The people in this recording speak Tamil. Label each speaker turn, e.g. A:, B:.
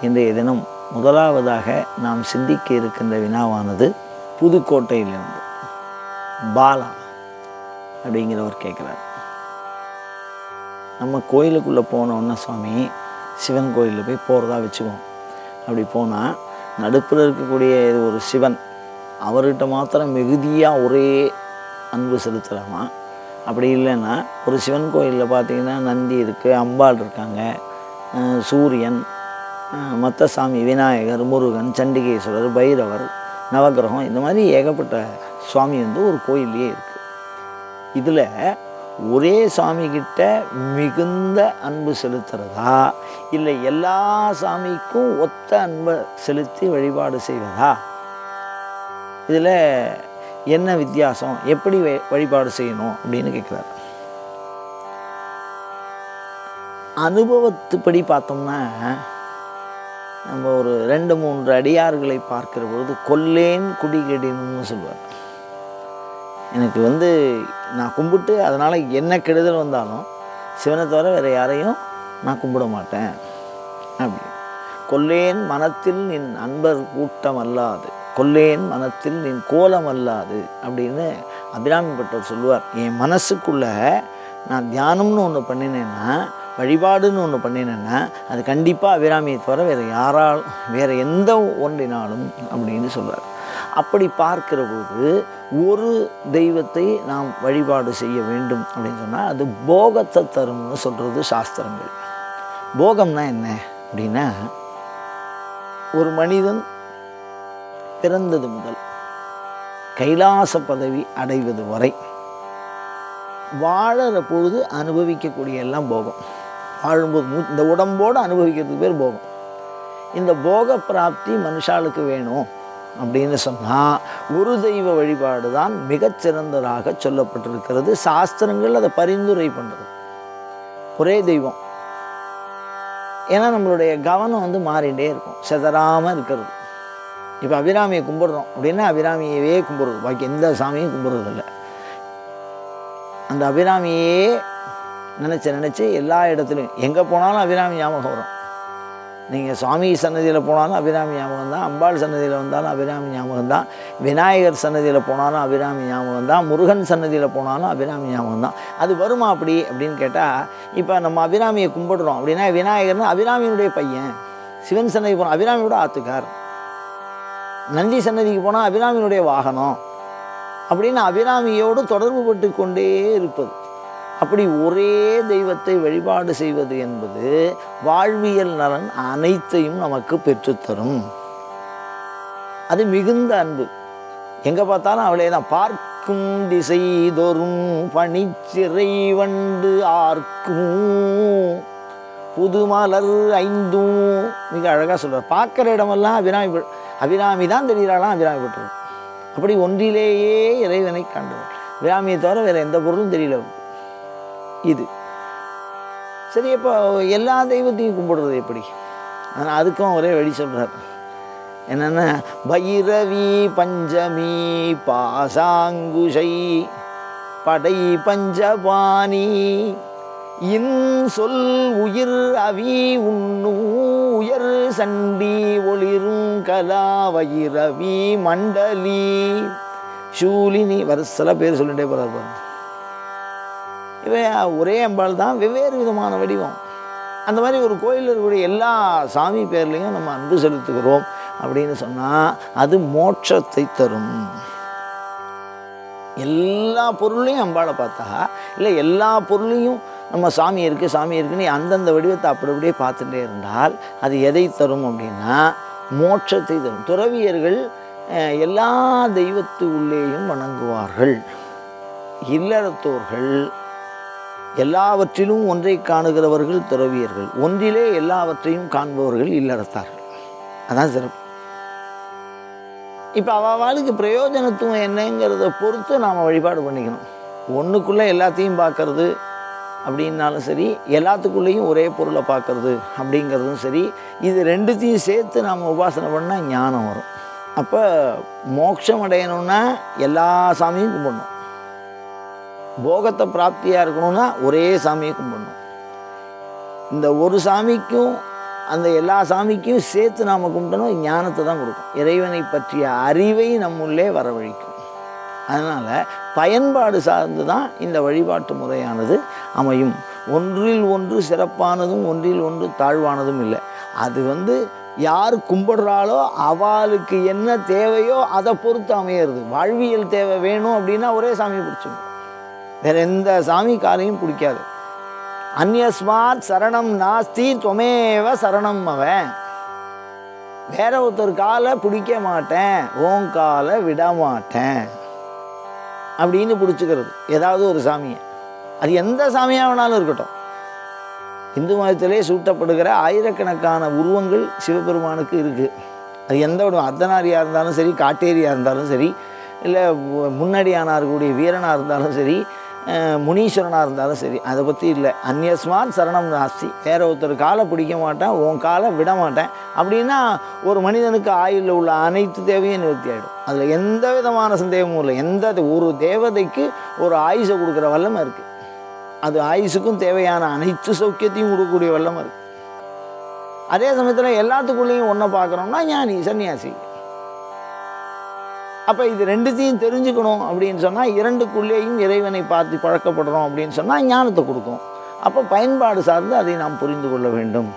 A: இன்றைய தினம் முதலாவதாக நாம் சிந்திக்க இருக்கின்ற வினாவானது புதுக்கோட்டையிலிருந்து பாலா அப்படிங்கிறவர் கேட்குறார். நம்ம கோயிலுக்குள்ளே போனோன்னா சுவாமி, சிவன் கோயிலில் போய் போகிறதா வச்சுக்குவோம். அப்படி போனால் நடுப்பில் இருக்கக்கூடிய ஒரு சிவன், அவர்கிட்ட மாத்திரம் மிகுதியாக ஒரே அன்பு செலுத்தலாமா? அப்படி இல்லைன்னா ஒரு சிவன் கோயிலில் பார்த்திங்கன்னா நந்தி இருக்குது, அம்பாள் இருக்காங்க, சூரியன், மற்ற சாமி, விநாயகர், முருகன், சண்டிகேஸ்வரர், பைரவர், நவகிரகம், இந்த மாதிரி ஏகப்பட்ட சுவாமி ஒரு கோயிலே இருக்குது. இதில் ஒரே சாமிக்கிட்ட மிகுந்த அன்பு செலுத்துறதா, இல்லை எல்லா சாமிக்கும் ஒத்த அன்பை செலுத்தி வழிபாடு செய்வதா? இதில் என்ன வித்தியாசம், எப்படி வழிபாடு செய்யணும் அப்படின்னு கேட்குறாரு. அனுபவத்துப்படி பார்த்தோம்னா நம்ம ஒரு 2-3 அடியார்களை பார்க்கிற பொழுது கொல்லேன் குடிகெடினும்னு சொல்லுவார். எனக்கு நான் கும்பிட்டு அதனால் என்ன கெடுதல் வந்தாலும் சிவனை தவிர வேறு யாரையும் நான் கும்பிட மாட்டேன் அப்படி. கொல்லேன் மனத்தில் நின் அன்பர் கூட்டம் அல்லாது, கொல்லேன் மனத்தில் நின் கோலம் அல்லாது அப்படின்னு அபிராமி பட்டர் சொல்லுவார். என் மனசுக்குள்ளே நான் தியானம்னு ஒன்று பண்ணினேன்னா, வழிபாடுன்னு ஒன்று பண்ணினேன்னா, அது கண்டிப்பாக அபிராமியை தவிர வேறு எந்த ஒன்றினாலும் அப்படின்னு சொல்கிறார். அப்படி பார்க்கிற போது ஒரு தெய்வத்தை நாம் வழிபாடு செய்ய வேண்டும் அப்படின்னு சொன்னால் அது போகத்தை தரும்னு சொல்கிறது சாஸ்திரங்கள். போகம்னா என்ன அப்படின்னா, ஒரு மனிதன் பிறந்தது முதல் கைலாச பதவி அடைவது வரை வாழற பொழுது அனுபவிக்கக்கூடிய எல்லாம் போகம். வாழும்போது இந்த உடம்போடு அனுபவிக்கிறதுக்கு பேர் போகம். இந்த போக பிராப்தி மனுஷாளுக்கு வேணும் அப்படின்னு சொன்னால் ஒரு தெய்வ வழிபாடு தான் மிகச்சிறந்ததாக சொல்லப்பட்டிருக்கிறது. சாஸ்திரங்கள் அதை பரிந்துரை பண்ணுறது. ஒரே தெய்வம், ஏன்னா நம்மளுடைய கவனம் மாறிகிட்டே இருக்கும், செதறாமல் இருக்கிறது. இப்போ அபிராமியை கும்பிட்றோம் அப்படின்னா அபிராமியவே கும்பிட்றது, பாக்கி எந்த சாமியும் கும்பிட்றதில்லை. அந்த அபிராமியே நினச்சி எல்லா இடத்துலையும் எங்கே போனாலும் அபிராமி ஞாபகம் வரும். நீங்கள் சுவாமி சன்னதியில் போனாலும் அபிராமி ஞாபகம் தான், அம்பாள் சன்னதியில் வந்தாலும் அபிராமி ஞாபகம் தான், விநாயகர் சன்னதியில் போனாலும் அபிராமி ஞாபகம் தான், முருகன் சன்னதியில் போனாலும் அபிராமி ஞாபகம் தான். அது வருமா அப்படின்னு கேட்டால், இப்போ நம்ம அபிராமியை கும்பிடுறோம் அப்படின்னா விநாயகர்னு அபிராமியினுடைய பையன், சிவன் சன்னதி போனால் அபிராமியோட ஆத்துக்கார், நந்தி சன்னதிக்கு போனால் அபிராமியினுடைய வாகனம் அப்படின்னு அபிராமியோடு தொடர்பு பட்டு கொண்டே இருப்பது. அப்படி ஒரே தெய்வத்தை வழிபாடு செய்வது என்பது வாழ்வியல் நலன் அனைத்தையும் நமக்கு பெற்றுத்தரும். அது மிகுந்த அன்பு. எங்கே பார்த்தாலும் அவளே தான். பார்க்கும் திசை தோறும் பனிச்சிறை வண்டு ஆர்க்கும் புதுமலர் ஐந்தும், மிக அழகாக சொல்கிறார். பார்க்குற இடமெல்லாம் அபிராமி தான் தெரிகிறாளாம், அபிராமி பட்டது. அப்படி ஒன்றிலேயே இறைவனை காண்டவர். அபிராமியை தவிர வேறு எந்த பொருளும் தெரியல. இது சரி. இப்போ எல்லா தெய்வத்தையும் கும்பிடுறது எப்படி? ஆனால் அதுக்கும் ஒரே வழி சொல்கிறார். என்னென்னா, பைரவி பஞ்சமி பாசாங்குஷை படை பஞ்சபாணி இன் சொல் உயிர் அவி உண்ணும் உயர் சண்டி ஒளிரும் கலா வைரவி மண்டலி சூலினி, சில பேர் சொல்லிட்டே போகிறார். இவை ஒரே அம்பாள் தான், வெவ்வேறு விதமான வடிவம். அந்த மாதிரி ஒரு கோயிலில் இருக்கக்கூடிய எல்லா சாமி பேர்லையும் நம்ம அன்பு செலுத்துகிறோம் அப்படின்னு சொன்னால் அது மோட்சத்தை தரும். எல்லா பொருளையும் அம்பாளை பார்த்தா, இல்லை எல்லா பொருளையும் நம்ம சாமி இருக்குன்னு அந்தந்த வடிவத்தை அப்படியே பார்த்துட்டே இருந்தால் அது எதை தரும் அப்படின்னா மோட்சத்தை தரும். துறவியர்கள் எல்லா தெய்வத்து உள்ளேயும் வணங்குவார்கள். இல்லறத்தோர்கள் எல்லாவற்றிலும் ஒன்றை காணுகிறவர்கள் துறவியர்கள், ஒன்றிலே எல்லாவற்றையும் காண்பவர்கள் இல்லறத்தார்கள். அதான் சிறப்பு. இப்போ அவளுக்கு பிரயோஜனத்துவம் என்னங்கிறத பொறுத்து நாம் வழிபாடு பண்ணிக்கணும். ஒன்றுக்குள்ளே எல்லாத்தையும் பார்க்கறது அப்படின்னாலும் சரி, எல்லாத்துக்குள்ளேயும் ஒரே பொருளை பார்க்கறது அப்படிங்கிறதும் சரி, இது ரெண்டுத்தையும் சேர்த்து நாம் உபாசனை பண்ணால் ஞானம் வரும். அப்போ மோட்சம் அடையணும்னா எல்லா சாமியும் கும்பிடணும். போகத்தை பிராப்தியாக இருக்கணும்னா ஒரே சாமியை கும்பிடணும். இந்த ஒரு சாமிக்கும் அந்த எல்லா சாமிக்கும் சேர்த்து நாம் கும்பிட்டோம்னா ஞானத்தை தான் கொடுக்கும். இறைவனை பற்றிய அறிவை நம்முள்ளே வரவழைக்கும். அதனால் பயன்பாடு சார்ந்து தான் இந்த வழிபாட்டு முறையானது அமையும். ஒன்றில் ஒன்று சிறப்பானதும் ஒன்றில் ஒன்று தாழ்வானதும் இல்லை. அது யார் கும்பிடுறாளோ அவளுக்கு என்ன தேவையோ அதை பொறுத்து அமையிறது. வாழ்வியல் தேவை வேணும் அப்படின்னா ஒரே சாமியை பிடிச்சிடும், வேறு எந்த சாமி காலையும் பிடிக்காது. அந்யஸ்மாத் சரணம் நாஸ்தி துவமேவ சரணம் அவன். வேற ஒருத்தர் காலை பிடிக்க மாட்டேன், ஓன் காலை விட மாட்டேன் அப்படின்னு பிடிச்சிக்கிறது ஏதாவது ஒரு சாமியை. அது எந்த சாமியாக வேணாலும் இருக்கட்டும். இந்து மதத்திலே சூட்டப்படுகிற ஆயிரக்கணக்கான உருவங்கள் சிவபெருமானுக்கு இருக்குது. அது எந்த ஒரு அர்த்தநாரியாக இருந்தாலும் சரி, காட்டேரியாக இருந்தாலும் சரி, இல்லை முன்னடியானாக இருக்கக்கூடிய வீரனாக இருந்தாலும் சரி, முனீஸ்வரனாக இருந்தாலும் சரி, அதை பற்றி இல்லை. அந்நியஸ்மான் சரணம் நாஸ்தி. வேற ஒருத்தர் காலை பிடிக்க மாட்டேன், உன் காலை விட மாட்டேன் அப்படின்னா ஒரு மனிதனுக்கு ஆயுளில் உள்ள அனைத்து தேவையும் நிவர்த்தி ஆகிடும். அதில் எந்த விதமான சந்தேகமும் இல்லை. ஒரு தேவதைக்கு ஒரு ஆயுசை கொடுக்குற வல்லமை இருக்குது. அது ஆயுசுக்கும் தேவையான அனைத்து சௌக்கியத்தையும் கொடுக்கக்கூடிய வல்லமை இருக்குது. அதே சமயத்தில் எல்லாத்துக்குள்ளேயும் ஒன்றை பார்க்குறோம்னா ஞானி, சன்னியாசி. அப்போ இது ரெண்டுத்தையும் தெரிஞ்சுக்கணும் அப்படின்னு சொன்னால், இரண்டுக்குள்ளேயும் இறைவனை பார்த்து பழக்கப்படுறோம் அப்படின்னு சொன்னால் ஞானத்தை கொடுக்கும். அப்போ பயன்பாடு சார்ந்து அதை நாம் புரிந்து கொள்ள வேண்டும்.